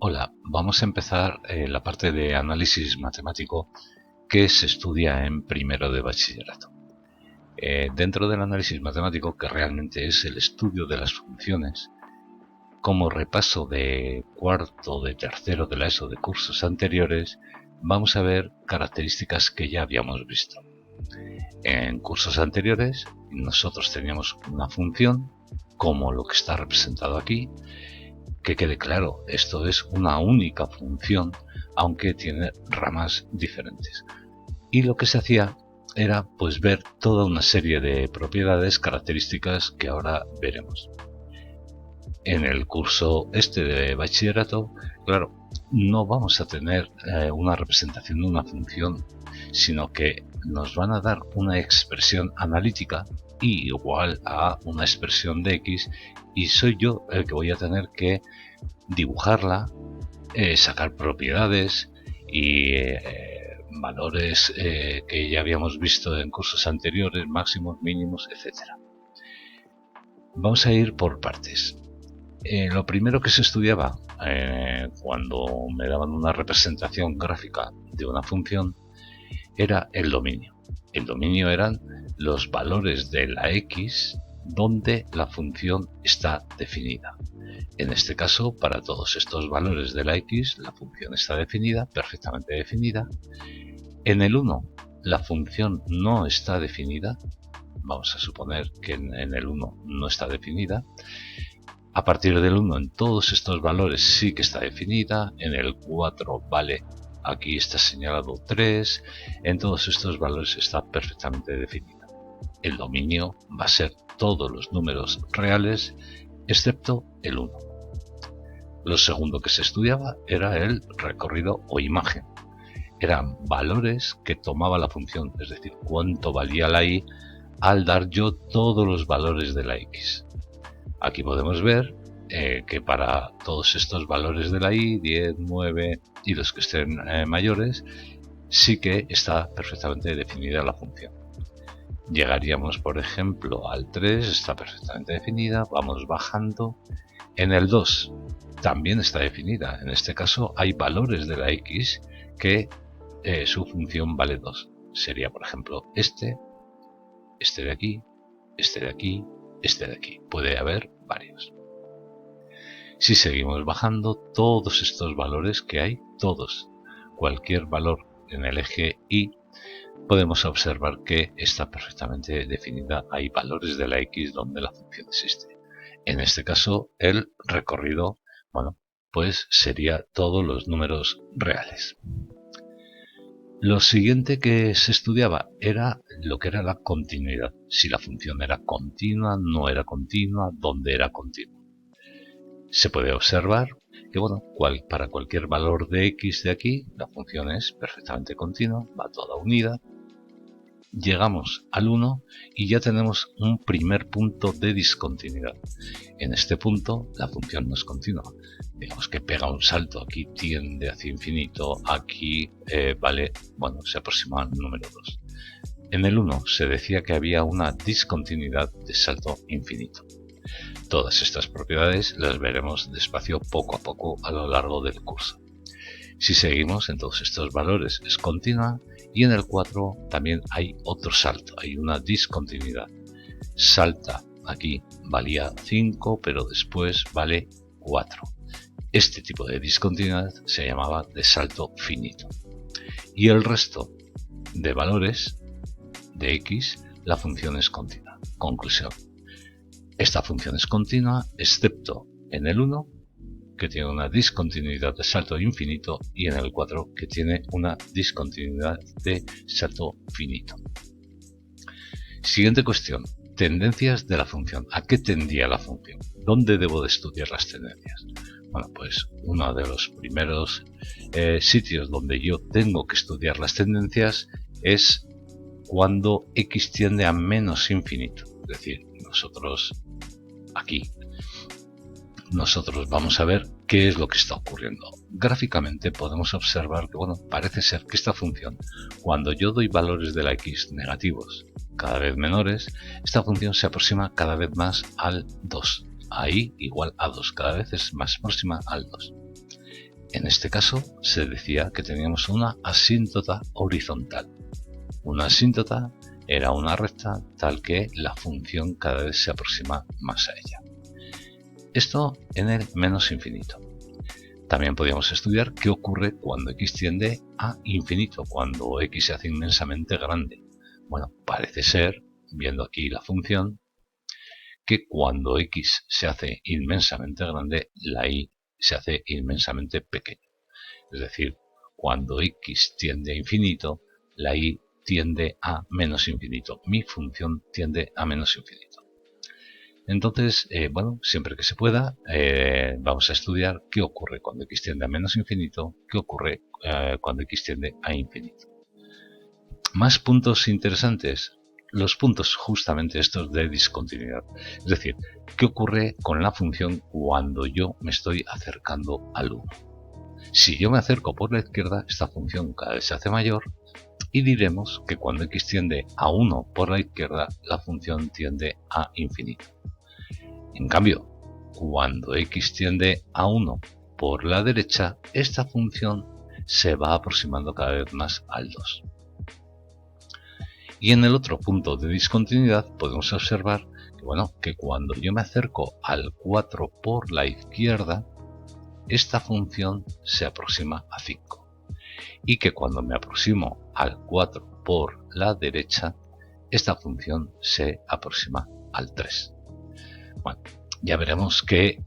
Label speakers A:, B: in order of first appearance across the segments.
A: Hola, vamos a empezar la parte de análisis matemático que se estudia en primero de bachillerato. Dentro del análisis matemático, que realmente es el estudio de las funciones, como repaso de cuarto, de tercero de la ESO de cursos anteriores, vamos a ver características que ya habíamos visto. En cursos anteriores nosotros teníamos una función, como lo que está representado aquí. Que quede claro, esto es una única función, aunque tiene ramas diferentes. Y lo que se hacía era pues ver toda una serie de propiedades, características que ahora veremos. En el curso este de bachillerato, claro, no vamos a tener una representación de una función, sino que nos van a dar una expresión analítica y igual a una expresión de x, y soy yo el que voy a tener que dibujarla, sacar propiedades y valores que ya habíamos visto en cursos anteriores, máximos, mínimos, etc. Vamos a ir por partes. Lo primero que se estudiaba cuando me daban una representación gráfica de una función era el dominio. El dominio eran los valores de la x donde la función está definida. En este caso, para todos estos valores de la x, la función está definida, perfectamente definida. En el 1, la función no está definida. Vamos a suponer que en el 1 no está definida. A partir del 1, en todos estos valores sí que está definida. En el 4, vale, aquí está señalado 3. En todos estos valores está perfectamente definida. El dominio va a ser todos los números reales, excepto el 1. Lo segundo que se estudiaba era el recorrido o imagen. Eran valores que tomaba la función, es decir, cuánto valía la y al dar yo todos los valores de la x. Aquí podemos ver que para todos estos valores de la y, 10, 9 y los que estén mayores, sí que está perfectamente definida la función. Llegaríamos, por ejemplo, al 3, está perfectamente definida, vamos bajando. En el 2 también está definida, en este caso hay valores de la x que su función vale 2. Sería, por ejemplo, este de aquí, este de aquí, este de aquí. Puede haber varios. Si seguimos bajando, todos estos valores que hay, todos, cualquier valor en el eje y, podemos observar que está perfectamente definida. Hay valores de la x donde la función existe. En este caso, el recorrido, bueno, pues sería todos los números reales. Lo siguiente que se estudiaba era lo que era la continuidad. Si la función era continua, no era continua, dónde era continua. Se puede observar que, bueno, para cualquier valor de x de aquí, la función es perfectamente continua, va toda unida. Llegamos al 1 y ya tenemos un primer punto de discontinuidad. En este punto la función no es continua. Digamos que pega un salto, aquí tiende hacia infinito, aquí se aproxima al número 2. En el 1 se decía que había una discontinuidad de salto infinito. Todas estas propiedades las veremos despacio poco a poco a lo largo del curso. Si seguimos en todos estos valores es continua. Y en el 4 también hay otro salto, hay una discontinuidad. Salta, aquí valía 5, pero después vale 4. Este tipo de discontinuidad se llamaba de salto finito. Y el resto de valores de x, la función es continua. Conclusión. Esta función es continua, excepto en el 1, que tiene una discontinuidad de salto infinito, y en el 4 que tiene una discontinuidad de salto finito. Siguiente cuestión. Tendencias de la función. ¿A qué tendía la función? ¿Dónde debo de estudiar las tendencias? Bueno, pues uno de los primeros sitios donde yo tengo que estudiar las tendencias es cuando x tiende a menos infinito. Es decir, nosotros vamos a ver qué es lo que está ocurriendo. Gráficamente podemos observar que, parece ser que esta función, cuando yo doy valores de la x negativos cada vez menores, esta función se aproxima cada vez más al 2. Ahí igual a 2, cada vez es más próxima al 2. En este caso se decía que teníamos una asíntota horizontal. Una asíntota era una recta tal que la función cada vez se aproxima más a ella. Esto en el menos infinito. También podríamos estudiar qué ocurre cuando x tiende a infinito, cuando x se hace inmensamente grande. Bueno, parece ser, viendo aquí la función, que cuando x se hace inmensamente grande, la y se hace inmensamente pequeña. Es decir, cuando x tiende a infinito, la y tiende a menos infinito. Mi función tiende a menos infinito. Entonces, bueno, siempre que se pueda, vamos a estudiar qué ocurre cuando x tiende a menos infinito, qué ocurre cuando x tiende a infinito. Más puntos interesantes, los puntos justamente estos de discontinuidad. Es decir, qué ocurre con la función cuando yo me estoy acercando al 1. Si yo me acerco por la izquierda, esta función cada vez se hace mayor y diremos que cuando x tiende a 1 por la izquierda, la función tiende a infinito. En cambio, cuando x tiende a 1 por la derecha, esta función se va aproximando cada vez más al 2. Y en el otro punto de discontinuidad podemos observar que, bueno, que cuando yo me acerco al 4 por la izquierda, esta función se aproxima a 5. Y que cuando me aproximo al 4 por la derecha, esta función se aproxima al 3. Bueno, ya veremos que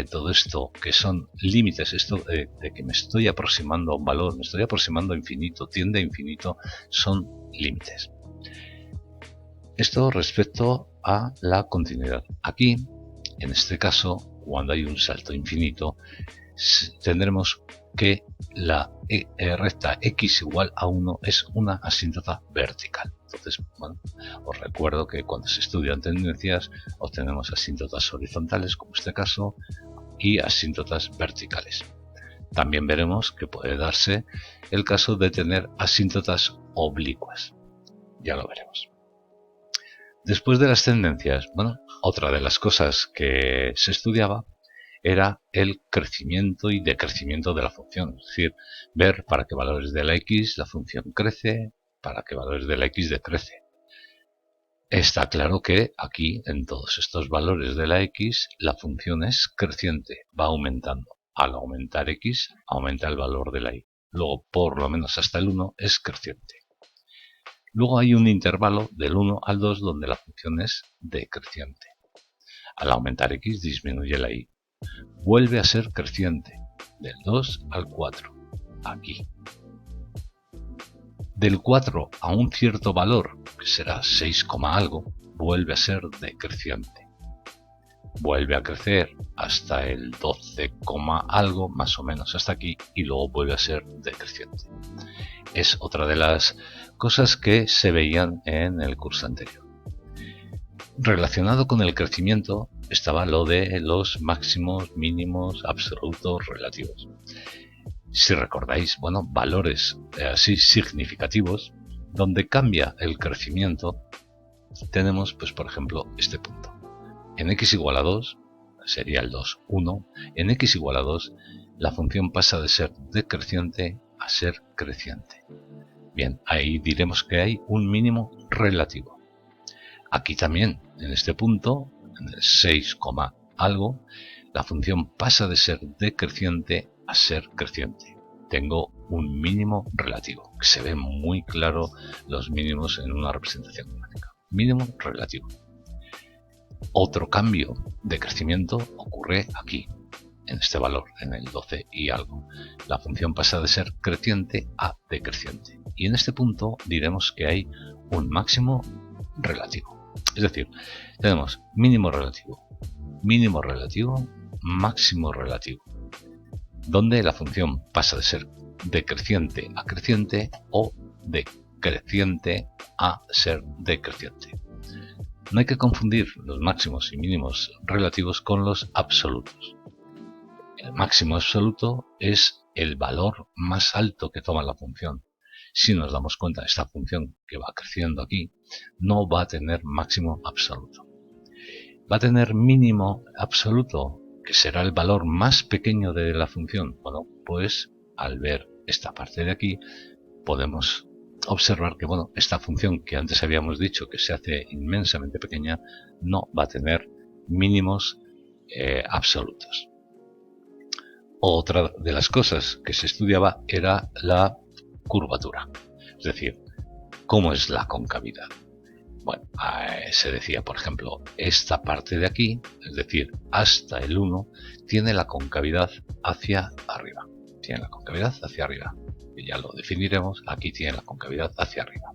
A: todo esto, que son límites, esto de que me estoy aproximando a un valor, me estoy aproximando a infinito, tiende a infinito, son límites. Esto respecto a la continuidad. Aquí, en este caso, cuando hay un salto infinito, tendremos que la recta x igual a 1 es una asíntota vertical. Entonces, bueno, os recuerdo que cuando se estudian tendencias obtenemos asíntotas horizontales, como este caso, y asíntotas verticales. También veremos que puede darse el caso de tener asíntotas oblicuas. Ya lo veremos. Después de las tendencias, bueno, otra de las cosas que se estudiaba era el crecimiento y decrecimiento de la función, es decir, ver para qué valores de la x la función crece, para qué valores de la x decrece. Está claro que aquí, en todos estos valores de la x, la función es creciente, va aumentando. Al aumentar x, aumenta el valor de la y. Luego, por lo menos hasta el 1, es creciente. Luego hay un intervalo del 1 al 2 donde la función es decreciente. Al aumentar x, disminuye la y. Vuelve a ser creciente, del 2 al 4, aquí. Del 4 a un cierto valor, que será 6, algo, vuelve a ser decreciente. Vuelve a crecer hasta el 12, algo, más o menos hasta aquí, y luego vuelve a ser decreciente. Es otra de las cosas que se veían en el curso anterior. Relacionado con el crecimiento estaba lo de los máximos, mínimos, absolutos, relativos. Si recordáis, bueno, valores así significativos, donde cambia el crecimiento, tenemos, pues por ejemplo, este punto. En x igual a 2, sería el 2, 1, en x igual a 2, la función pasa de ser decreciente a ser creciente. Bien, ahí diremos que hay un mínimo relativo. Aquí también, en este punto, en el 6, algo, la función pasa de ser decreciente a ser creciente. Tengo un mínimo relativo, que se ve muy claro los mínimos en una representación numérica. Mínimo relativo. Otro cambio de crecimiento ocurre aquí, en este valor, en el 12 y algo. La función pasa de ser creciente a decreciente. Y en este punto diremos que hay un máximo relativo. Es decir, tenemos mínimo relativo, máximo relativo, donde la función pasa de ser decreciente a creciente o de creciente a ser decreciente. No hay que confundir los máximos y mínimos relativos con los absolutos. El máximo absoluto es el valor más alto que toma la función. Si nos damos cuenta, esta función que va creciendo aquí no va a tener máximo absoluto. ¿Va a tener mínimo absoluto? que será el valor más pequeño de la función. Bueno, pues al ver esta parte de aquí podemos observar que, bueno, esta función que antes habíamos dicho que se hace inmensamente pequeña no va a tener mínimos absolutos. Otra de las cosas que se estudiaba era la curvatura, es decir, cómo es la concavidad. Bueno, se decía, por ejemplo, esta parte de aquí, es decir, hasta el 1, tiene la concavidad hacia arriba. Tiene la concavidad hacia arriba. Y ya lo definiremos, aquí tiene la concavidad hacia arriba.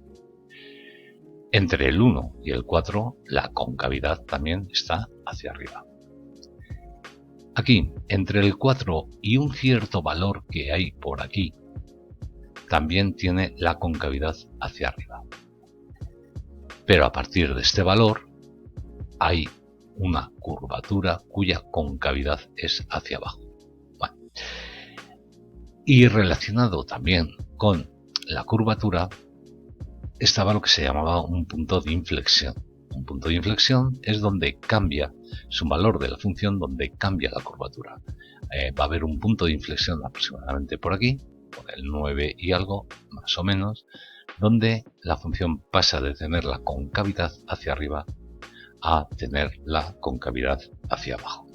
A: Entre el 1 y el 4, la concavidad también está hacia arriba. Aquí, entre el 4 y un cierto valor que hay por aquí, también tiene la concavidad hacia arriba. Pero a partir de este valor hay una curvatura cuya concavidad es hacia abajo. Bueno. Y relacionado también con la curvatura estaba lo que se llamaba un punto de inflexión. Un punto de inflexión es donde cambia, es un valor de la función donde cambia la curvatura. Va a haber un punto de inflexión aproximadamente por aquí, por el 9 y algo, más o menos, donde la función pasa de tener la concavidad hacia arriba a tener la concavidad hacia abajo.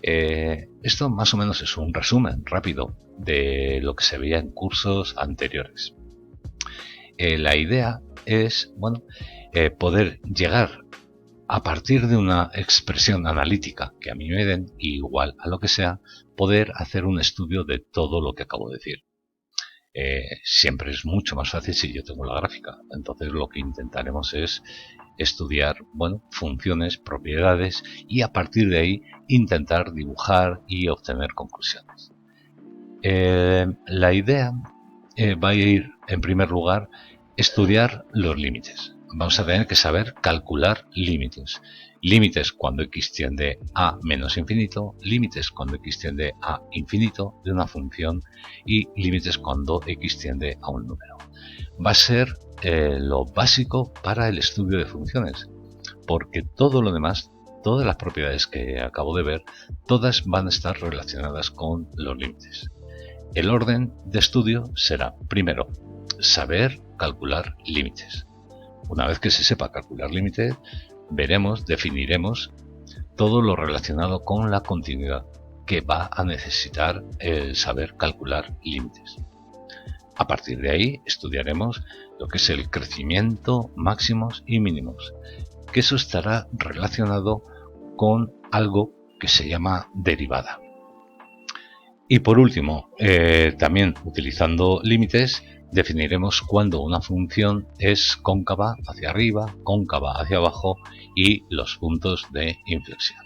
A: Esto más o menos es un resumen rápido de lo que se veía en cursos anteriores. La idea es, bueno, poder llegar a partir de una expresión analítica que a mí me den, igual a lo que sea, poder hacer un estudio de todo lo que acabo de decir. Siempre es mucho más fácil si yo tengo la gráfica. Entonces lo que intentaremos es estudiar, bueno, funciones, propiedades y a partir de ahí intentar dibujar y obtener conclusiones. La idea va a ir, en primer lugar, estudiar los límites. Vamos a tener que saber calcular límites. Límites cuando x tiende a menos infinito, límites cuando x tiende a infinito de una función y límites cuando x tiende a un número. Va a ser lo básico para el estudio de funciones, porque todo lo demás, todas las propiedades que acabo de ver, todas van a estar relacionadas con los límites. El orden de estudio será, primero, saber calcular límites. Una vez que se sepa calcular límites, definiremos todo lo relacionado con la continuidad que va a necesitar el saber calcular límites. A partir de ahí estudiaremos lo que es el crecimiento, máximos y mínimos, que eso estará relacionado con algo que se llama derivada. Y por último, también utilizando límites, definiremos cuándo una función es cóncava hacia arriba, cóncava hacia abajo y los puntos de inflexión.